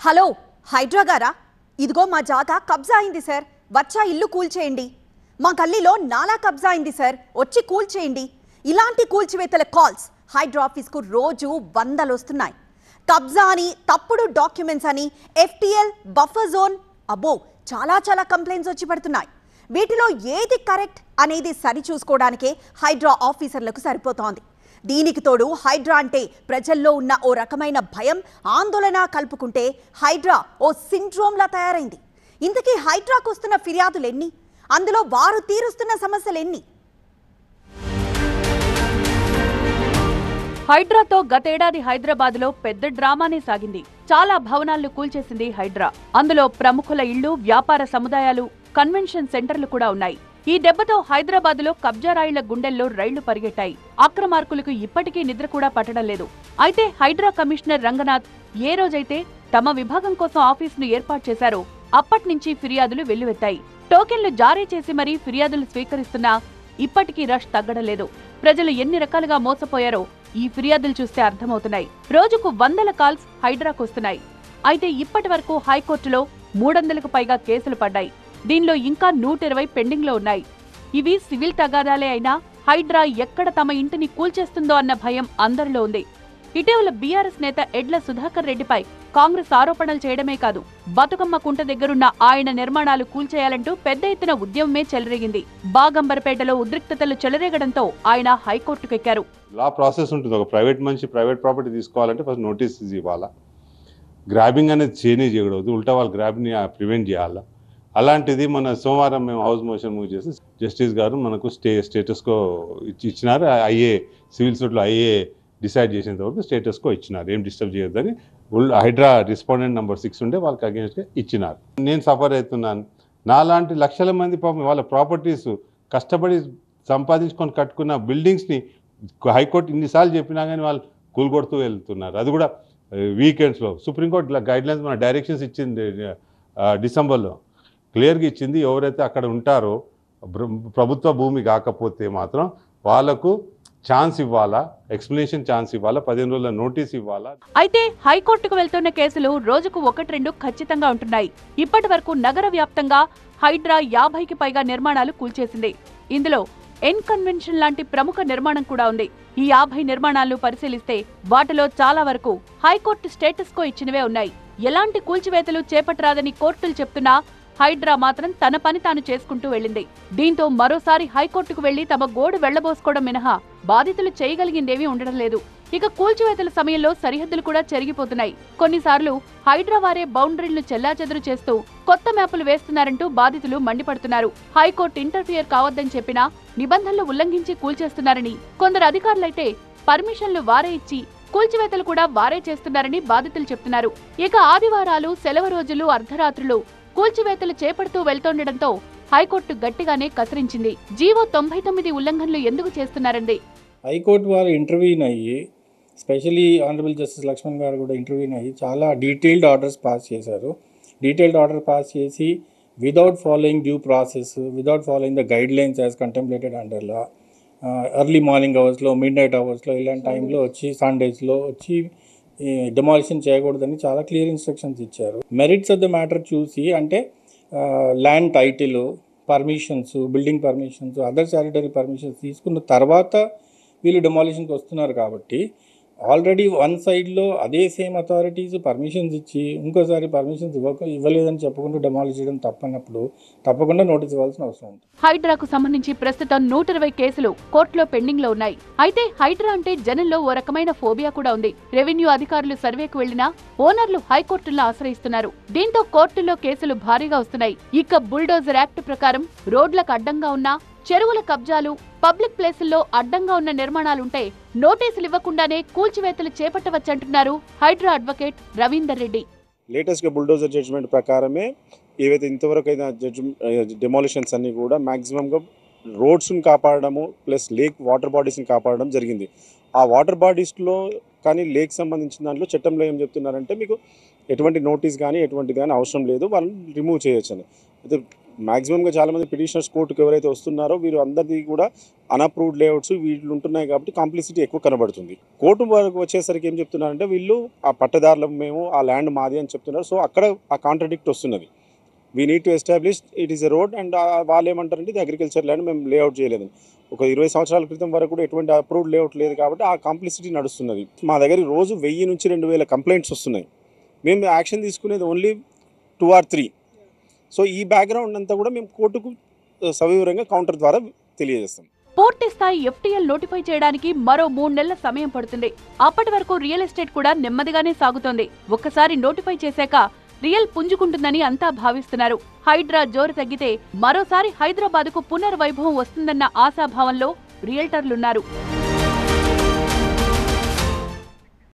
Hello Hydraa గారా, ఇదిగో మా జాగా కబ్జా అయింది సార్, వచ్చా ఇల్లు కూల్చేయండి. మా గల్లీలో నాలా కబ్జా అయింది సార్, వచ్చి కూల్చేయండి. ఇలాంటి కూల్చివేతల కాల్స్ హైడ్రా ఆఫీస్కు రోజు వందలు వస్తున్నాయి. కబ్జా అని, తప్పుడు డాక్యుమెంట్స్ అని, FTL బఫర్ జోన్, అబ్బో చాలా చాలా కంప్లైంట్స్ వచ్చి పడుతున్నాయి. వీటిలో ఏది కరెక్ట్ అనేది సరిచూసుకోవడానికే హైడ్రా ఆఫీసర్లకు సరిపోతోంది. దీనికి తోడు హైడ్రా అంటే ప్రజల్లో ఉన్న ఓ రకమైన భయం, ఆందోళన కలుపుకుంటే హైడ్రా ఓ సిండ్రోమ్లా తయారైంది. ఇంతకీ హైడ్రాకు వస్తున్న ఫిర్యాదులు ఎన్ని? అందులో వారు తీరుస్తున్న సమస్యలు ఎన్ని? హైడ్రాతో గతేడాది హైదరాబాద్లో పెద్ద డ్రామానే సాగింది. చాలా భవనాలను కూల్చేసింది హైడ్రా. అందులో ప్రముఖుల ఇళ్లు, వ్యాపార సముదాయాలు, కన్వెన్షన్ సెంటర్లు కూడా ఉన్నాయి. ఈ దెబ్బతో హైదరాబాద్లో కబ్జారాయిళ్ల గుండెల్లో రైళ్లు పరిగెట్టాయి. అక్రమార్కులకు ఇప్పటికీ నిద్ర కూడా పట్టడం లేదు. అయితే హైడ్రా కమిషనర్ రంగనాథ్ ఏ రోజైతే తమ విభాగం కోసం ఆఫీసును ఏర్పాటు చేశారో అప్పట్నుంచి ఫిర్యాదులు వెల్లువెత్తాయి. టోకెన్లు జారీ చేసి మరీ ఫిర్యాదులు స్వీకరిస్తున్నా ఇప్పటికీ రష్ తగ్గడం లేదు. ప్రజలు ఎన్ని రకాలుగా మోసపోయారో ఈ ఫిర్యాదులు చూస్తే అర్థమవుతున్నాయి. రోజుకు వందల కాల్స్ హైడ్రాకు వస్తున్నాయి. అయితే ఇప్పటి వరకు హైకోర్టులో 300కు పైగా కేసులు పడ్డాయి. దీనిలో ఇంకా 120 పెండింగ్ లో ఉన్నాయి. ఇవి సివిల్ తగాదాలే అయినా హైడ్రా ఎక్కడ తమ ఇంటిని కూల్చేస్తుందో అన్న భయం అందరిలో ఉంది. ఇటీవల బీఆర్ఎస్ నేత ఎడ్ల సుధాకర్ రెడ్డిపై కాంగ్రెస్ ఆరోపణలు చేయడమే కాదు, బతుకమ్మ కుంట దగ్గరున్న ఆయన నిర్మాణాలు కూల్చేయాలంటూ పెద్ద ఎత్తున ఉద్యమమే చెలరేగింది. బాగంబర్పేటలో ఉద్రిక్తతలు చెలరేగడంతో ఆయన హైకోర్టుకెక్కారు. లా ప్రాసెస్ ఉంటుంది. ఒక ప్రైవేట్ మనిషి ప్రైవేట్ ప్రాపర్టీ తీసుకోవాలంటే ఫస్ట్ నోటీస్ ఇవ్వాలా, గ్రాబింగ్ అనేది చేయకూడదు, ఉల్టా వాళ్ళు గ్రాబింగ్ని ప్రివెంట్ చేయాలా. అలాంటిది మన సోమవారం మేము హౌస్ మోషన్ మూవ్ చేసి జస్టిస్ గారు మనకు స్టేటస్కో ఇచ్చినారు. సివిల్ సూట్లో డిసైడ్ చేసేంత వరకు స్టేటస్కో ఇచ్చినారు, ఏం డిస్టర్బ్ చేయొద్దని. హైడ్రా రెస్పాండెంట్ నెంబర్ 6 ఉంటే వాళ్ళకి అగేన్స్ట్గా ఇచ్చినారు. నేను సఫర్ అవుతున్నాను. నాలాంటి లక్షల మంది పాపం వాళ్ళ ప్రాపర్టీస్ కష్టపడి సంపాదించుకొని కట్టుకున్న బిల్డింగ్స్ని హైకోర్టు ఇన్నిసార్లు చెప్పినా కానీ వాళ్ళు కూల్గొడుతూ వెళ్తున్నారు. అది కూడా వీకెండ్స్లో. సుప్రీంకోర్టు గైడ్లైన్స్ మన డైరెక్షన్స్ ఇచ్చింది డిసెంబర్లో, క్లియర్గా ఇచ్చింది. ఎవరైతే అక్కడ ఉంటారో ప్రభుత్వ భూమి కాకపోతే మాత్రం వాళ్లకు ఛాన్స్ ఇవ్వాలా, ఎక్స్ప్లెనేషన్ ఛాన్స్ ఇవ్వాలా, 15 రోజుల నోటీస్ ఇవ్వాలా. అయితే హైకోర్టుకు వెళ్తున్న కేసులు రోజుకు 1-2 ఖచ్చితంగా ఉంటున్నాయి. ఇప్పటి వరకు నగర వ్యాప్తంగా హైడ్రా 50కి పైగా నిర్మాణాలు కూల్చేసింది. ఇందులో ఎన్ కన్వెన్షన్ లాంటి ప్రముఖ నిర్మాణం కూడా ఉంది. ఈ 50 నిర్మాణాలను పరిశీలిస్తే వాటిలో చాలా వరకు హైకోర్టు స్టేటస్ కో ఇచ్చినవే ఉన్నాయి. ఎలాంటి కూల్చివేతలు చేపట్టరాదని కోర్టులు చెప్తున్నా హైడ్రా మాత్రం తన పని తాను చేసుకుంటూ వెళ్లింది. దీంతో మరోసారి హైకోర్టుకు వెళ్లి తమ గోడు వెళ్లబోసుకోవడం మినహా బాధితులు చేయగలిగిందేమీ ఉండడం లేదు. ఇక కూల్చివేతల సమయంలో సరిహద్దులు కూడా చెరిగిపోతున్నాయి. కొన్నిసార్లు హైడ్రా వారే బౌండరీలను చెల్లాచెదురు చేస్తూ కొత్త మ్యాపులు వేస్తున్నారంటూ బాధితులు మండిపడుతున్నారు. హైకోర్టు ఇంటర్ఫియర్ కావద్దని చెప్పినా నిబంధనలు ఉల్లంఘించి కూల్చేస్తున్నారని, కొందరు అధికారులైతే పర్మిషన్లు వారే ఇచ్చి కూల్చివేతలు కూడా వారే చేస్తున్నారని బాధితులు చెప్తున్నారు. ఇక ఆదివారాలు, సెలవు రోజులు, అర్ధరాత్రులు కూల్చివేతలు చేపడుతూ వెళ్తుండటంతో హైకోర్టు గట్టిగానే కసరించింది. జీవో 99 ఉల్లంఘనలు ఎందుకు చేస్తున్నారంది. హైకోర్టు వారు ఇంటర్వ్యూన్ అయ్యి, స్పెషలీ ఆనరబుల్ జస్టిస్ లక్ష్మణ్ గారు కూడా ఇంటర్వ్యూన్ అయ్యి చాలా డీటెయిల్డ్ ఆర్డర్స్ పాస్ చేశారు. డీటెయిల్డ్ ఆర్డర్ పాస్ చేసి without following due process, without following the guide lines as contemplated under law, early morning అవర్స్లో, మిడ్ నైట్ అవర్స్లో, ఇలాంటి టైంలో వచ్చి, సండేస్లో వచ్చి డెమాలిషన్ చేయకూడదని చాలా క్లియర్ ఇన్స్ట్రక్షన్స్ ఇచ్చారు. మెరిట్స్ ఆఫ్ ద మ్యాటర్ చూసి, అంటే land title, permissions, building permissions, other sanitary permissions తీసుకున్న తర్వాత వీళ్ళు డెమాలిషన్కి వస్తున్నారు. కాబట్టి ఆల్రెడీ వన్ సైడ్లో అదే సేమ్ అథారిటీస్ పర్మిషన్స్ ఇచ్చి ఇంకోసారి పర్మిషన్స్ ఇవ్వలేదని చెప్పుకుంటూ డెమాలిష్ చేయడం తప్పనప్పుడు తప్పకుండా నోటీస్ ఇవ్వాల్సిన అవసరం ఉంది. హైడ్రాకు సంబంధించి ప్రస్తుతం 120 కేసులు కోర్టులో పెండింగ్ లో ఉన్నాయి. అయితే హైడ్రా అంటే జనంలో ఓ రకమైన ఫోబియా కూడా ఉంది. రెవెన్యూ అధికారులు సర్వేకు వెళ్లినా ఓనర్లు హైకోర్టులను ఆశ్రయిస్తున్నారు. దీంతో కోర్టుల్లో కేసులు భారీగా వస్తున్నాయి. ఇక బుల్డోజర్ యాక్ట్ ప్రకారం రోడ్లకు అడ్డంగా ఉన్న చెరువుల కబ్జాలు, పబ్లిక్ ప్లేసుల్లో అడ్డంగా ఉన్న నిర్మాణాలుంటే నోటీసులు ఇవ్వకుండానే కూల్చివేతలు చేపట్టవచ్చంటున్నారు హైడ్రా అడ్వకేట్ రవీందర్ రెడ్డి. లేటెస్ట్గా బుల్డోజర్ జడ్జిమెంట్ ప్రకారమే ఏవైతే ఇంతవరకు అయిన డెమాలిషన్స్ అన్నీ కూడా మ్యాక్సిమంగా రోడ్స్ని కాపాడడము ప్లస్ లేక్ వాటర్ బాడీస్ని కాపాడడం జరిగింది. ఆ వాటర్ బాడీస్లో కానీ లేక్ సంబంధించిన దాంట్లో చట్టంలో ఏం చెప్తున్నారంటే మీకు ఎటువంటి నోటీస్ కానీ ఎటువంటిది కానీ అవసరం లేదు, వాళ్ళని రిమూవ్ చేయొచ్చని. అయితే మ్యాక్సిమంగా చాలామంది పిటిషనర్స్ కోర్టుకు ఎవరైతే వస్తున్నారో వీరు అందరిది కూడా అన్అప్రూవ్డ్ లేఅవుట్స్ వీళ్ళు ఉంటున్నాయి కాబట్టి కాంప్లిసిటీ ఎక్కువ కనబడుతుంది. కోర్టు వరకు వచ్చేసరికి ఏం చెప్తున్నారంటే వీళ్ళు ఆ పట్టదారులం మేము ఆ ల్యాండ్ మాది అని చెప్తున్నారు. సో అక్కడ ఆ కాంట్రడిక్ట్ వస్తున్నది. We need to establish it is a road and వాళ్ళు ఏమంటారంటే ఇది అగ్రికల్చర్ ల్యాండ్ మేము లేఅవుట్ చేయలేదని. ఒక 20 సంవత్సరాల క్రితం వరకు కూడా ఎటువంటి అప్రూవ్డ్ లేఅవుట్ లేదు కాబట్టి ఆ కాంప్లిసిటీ నడుస్తున్నది. మా దగ్గర రోజు 1000 నుంచి 2000 కంప్లైంట్స్ వస్తున్నాయి. మేము యాక్షన్ తీసుకునేది ఓన్లీ 2 or 3. సో ఈ బ్యాక్గ్రౌండ్ అంతా కూడా మేము కోర్టుకు సవివరంగా కౌంటర్ ద్వారా తెలియజేస్తాం. పూర్తి స్థాయి FTL నోటిఫై చేయడానికి మరో 3 నెలల సమయం పడుతుంది. అప్పటి వరకు రియల్ ఎస్టేట్ కూడా నెమ్మదిగానే సాగుతోంది. ఒక్కసారి నోటిఫై చేశాక రియల్ పుంజుకుంటుందని అంతా భావిస్తున్నారు. హైడ్రా జోరు తగ్గితే మరోసారి హైదరాబాద్కు పునర్వైభవం వస్తుందన్న ఆశాభావంలో రియల్టర్లున్నారు.